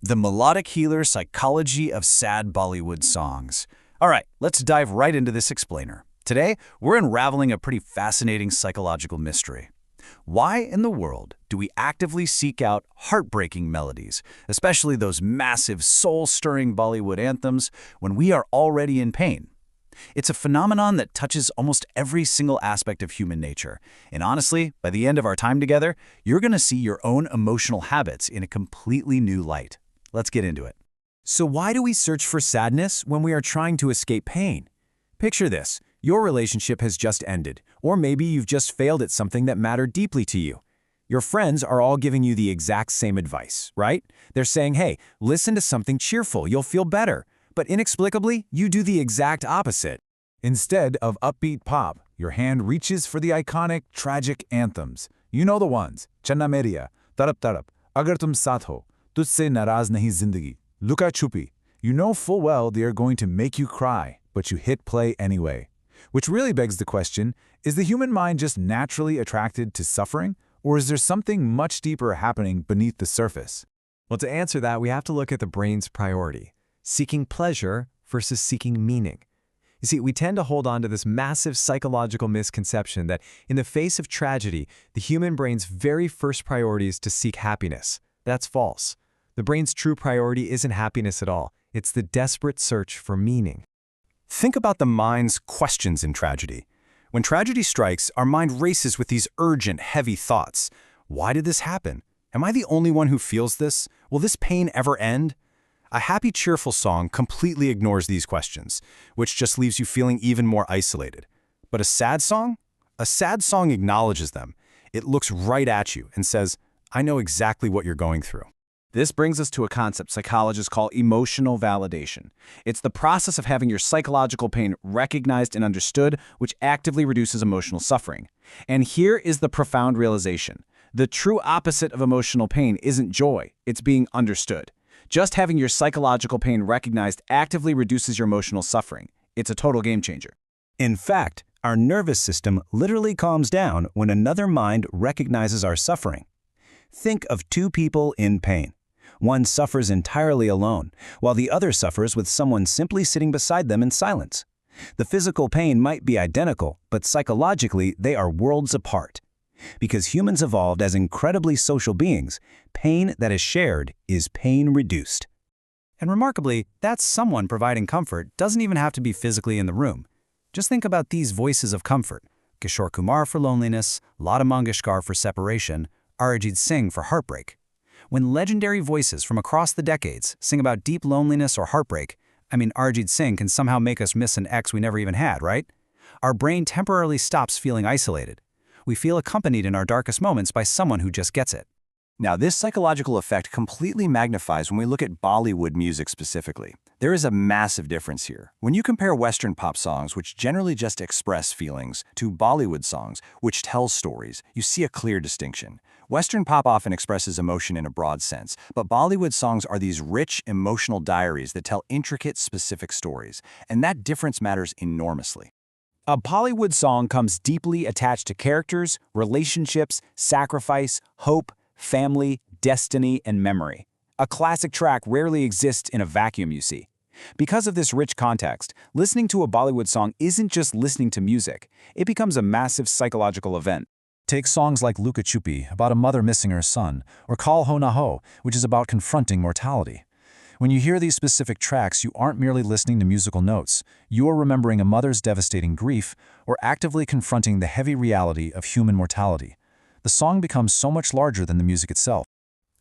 The melodic healer psychology of sad Bollywood songs. All right, let's dive right into this explainer. Today, we're unraveling a pretty fascinating psychological mystery. Why in the world do we actively seek out heartbreaking melodies, especially those massive, soul-stirring Bollywood anthems, when we are already in pain? It's a phenomenon that touches almost every single aspect of human nature. And honestly, by the end of our time together, you're going to see your own emotional habits in a completely new light. Let's get into it. So why do we search for sadness when we are trying to escape pain? Picture this. Your relationship has just ended, or maybe you've just failed at something that mattered deeply to you. Your friends are all giving you the exact same advice, right? They're saying, hey, listen to something cheerful, you'll feel better. But inexplicably, you do the exact opposite. Instead of upbeat pop, your hand reaches for the iconic, tragic anthems. You know the ones. Channa Meriya, Tarap Tarap, Agar Tum Saath Ho, Tujhse Naraz Nahi Zindagi, Luka Chupi. You know full well they are going to make you cry, but you hit play anyway. Which really begs the question, is the human mind just naturally attracted to suffering, or is there something much deeper happening beneath the surface? Well, to answer that, we have to look at the brain's priority, seeking pleasure versus seeking meaning. You see, we tend to hold on to this massive psychological misconception that in the face of tragedy, the human brain's very first priority is to seek happiness. That's false. The brain's true priority isn't happiness at all. It's the desperate search for meaning. Think about the mind's questions in tragedy. When tragedy strikes, our mind races with these urgent, heavy thoughts. Why did this happen? Am I the only one who feels this? Will this pain ever end? A happy, cheerful song completely ignores these questions, which just leaves you feeling even more isolated. But a sad song? A sad song acknowledges them. It looks right at you and says, I know exactly what you're going through. This brings us to a concept psychologists call emotional validation. It's the process of having your psychological pain recognized and understood, which actively reduces emotional suffering. And here is the profound realization. The true opposite of emotional pain isn't joy, it's being understood. Just having your psychological pain recognized actively reduces your emotional suffering. It's a total game changer. In fact, our nervous system literally calms down when another mind recognizes our suffering. Think of two people in pain. One suffers entirely alone, while the other suffers with someone simply sitting beside them in silence. The physical pain might be identical, but psychologically they are worlds apart. Because humans evolved as incredibly social beings, pain that is shared is pain reduced. And remarkably, that someone providing comfort doesn't even have to be physically in the room. Just think about these voices of comfort. Kishore Kumar for loneliness, Lata Mangeshkar for separation, Arijit Singh for heartbreak. When legendary voices from across the decades sing about deep loneliness or heartbreak, Arijit Singh can somehow make us miss an ex we never even had, right? Our brain temporarily stops feeling isolated. We feel accompanied in our darkest moments by someone who just gets it. Now, this psychological effect completely magnifies when we look at Bollywood music specifically. There is a massive difference here. When you compare Western pop songs, which generally just express feelings, to Bollywood songs, which tell stories, you see a clear distinction. Western pop often expresses emotion in a broad sense, but Bollywood songs are these rich, emotional diaries that tell intricate, specific stories, and that difference matters enormously. A Bollywood song comes deeply attached to characters, relationships, sacrifice, hope, family, destiny, and memory. A classic track rarely exists in a vacuum, you see. Because of this rich context, listening to a Bollywood song isn't just listening to music. It becomes a massive psychological event. Take songs like Luka Chupi, about a mother missing her son, or Kal Ho Na Ho, which is about confronting mortality. When you hear these specific tracks, you aren't merely listening to musical notes. You are remembering a mother's devastating grief or actively confronting the heavy reality of human mortality. The song becomes so much larger than the music itself.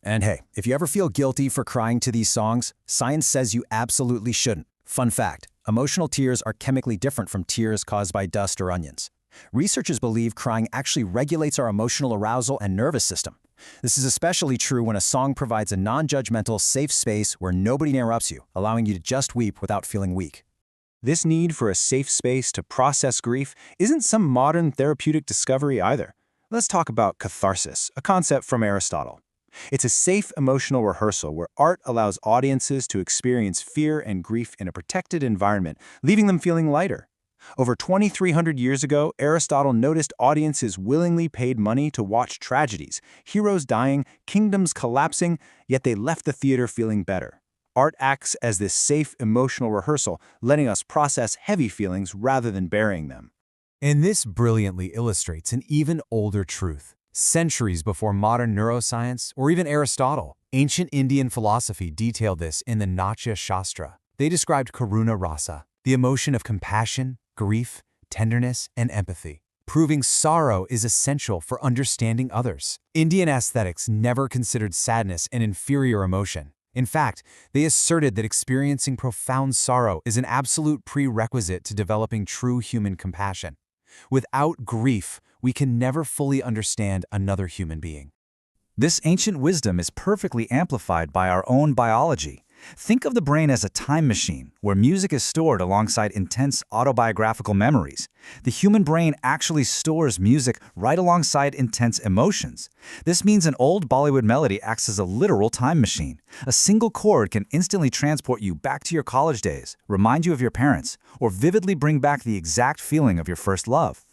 And hey, if you ever feel guilty for crying to these songs, science says you absolutely shouldn't. Fun fact, emotional tears are chemically different from tears caused by dust or onions. Researchers believe crying actually regulates our emotional arousal and nervous system. This is especially true when a song provides a non-judgmental, safe space where nobody interrupts you, allowing you to just weep without feeling weak. This need for a safe space to process grief isn't some modern therapeutic discovery either. Let's talk about catharsis, a concept from Aristotle. It's a safe emotional rehearsal where art allows audiences to experience fear and grief in a protected environment, leaving them feeling lighter. Over 2,300 years ago, Aristotle noticed audiences willingly paid money to watch tragedies, heroes dying, kingdoms collapsing, yet they left the theater feeling better. Art acts as this safe emotional rehearsal, letting us process heavy feelings rather than burying them. And this brilliantly illustrates an even older truth. Centuries before modern neuroscience, or even Aristotle, ancient Indian philosophy detailed this in the Natya Shastra. They described karuna rasa, the emotion of compassion, grief, tenderness, and empathy, proving sorrow is essential for understanding others. Indian aesthetics never considered sadness an inferior emotion. In fact, they asserted that experiencing profound sorrow is an absolute prerequisite to developing true human compassion. Without grief, we can never fully understand another human being. This ancient wisdom is perfectly amplified by our own biology. Think of the brain as a time machine, where music is stored alongside intense autobiographical memories. The human brain actually stores music right alongside intense emotions. This means an old Bollywood melody acts as a literal time machine. A single chord can instantly transport you back to your college days, remind you of your parents, or vividly bring back the exact feeling of your first love.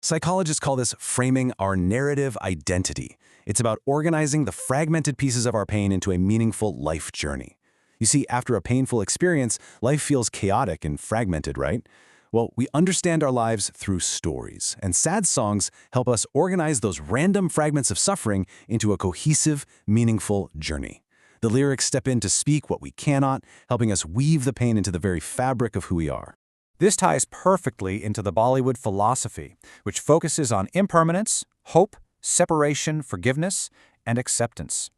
Psychologists call this framing our narrative identity. It's about organizing the fragmented pieces of our pain into a meaningful life journey. You see, after a painful experience, life feels chaotic and fragmented, right? Well, we understand our lives through stories, and sad songs help us organize those random fragments of suffering into a cohesive, meaningful journey. The lyrics step in to speak what we cannot, helping us weave the pain into the very fabric of who we are. This ties perfectly into the Bollywood philosophy, which focuses on impermanence, hope, separation, forgiveness, and acceptance.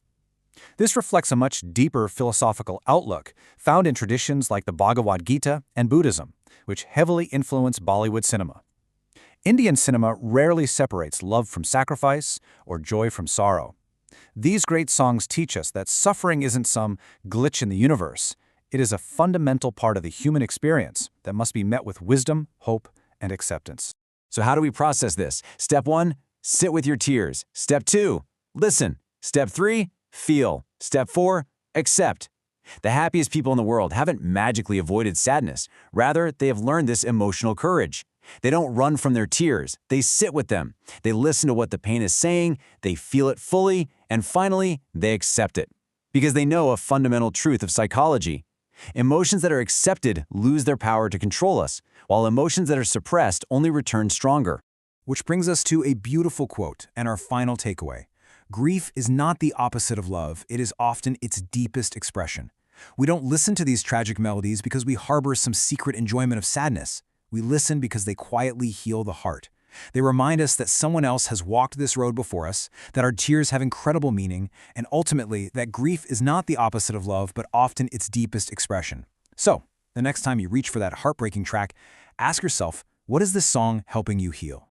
This reflects a much deeper philosophical outlook found in traditions like the Bhagavad Gita and Buddhism, which heavily influence Bollywood cinema. Indian cinema rarely separates love from sacrifice or joy from sorrow. These great songs teach us that suffering isn't some glitch in the universe. It is a fundamental part of the human experience that must be met with wisdom, hope, and acceptance. So how do we process this? Step 1, sit with your tears. Step 2, listen. Step 3, feel. Step 4, accept. The happiest people in the world haven't magically avoided sadness. Rather, they have learned this emotional courage. They don't run from their tears. They sit with them. They listen to what the pain is saying, they feel it fully, and finally, they accept it. Because they know a fundamental truth of psychology. Emotions that are accepted lose their power to control us, while emotions that are suppressed only return stronger. Which brings us to a beautiful quote and our final takeaway. Grief is not the opposite of love, it is often its deepest expression. We don't listen to these tragic melodies because we harbor some secret enjoyment of sadness. We listen because they quietly heal the heart. They remind us that someone else has walked this road before us, that our tears have incredible meaning, and ultimately that grief is not the opposite of love, but often its deepest expression. So, the next time you reach for that heartbreaking track, ask yourself, what is this song helping you heal?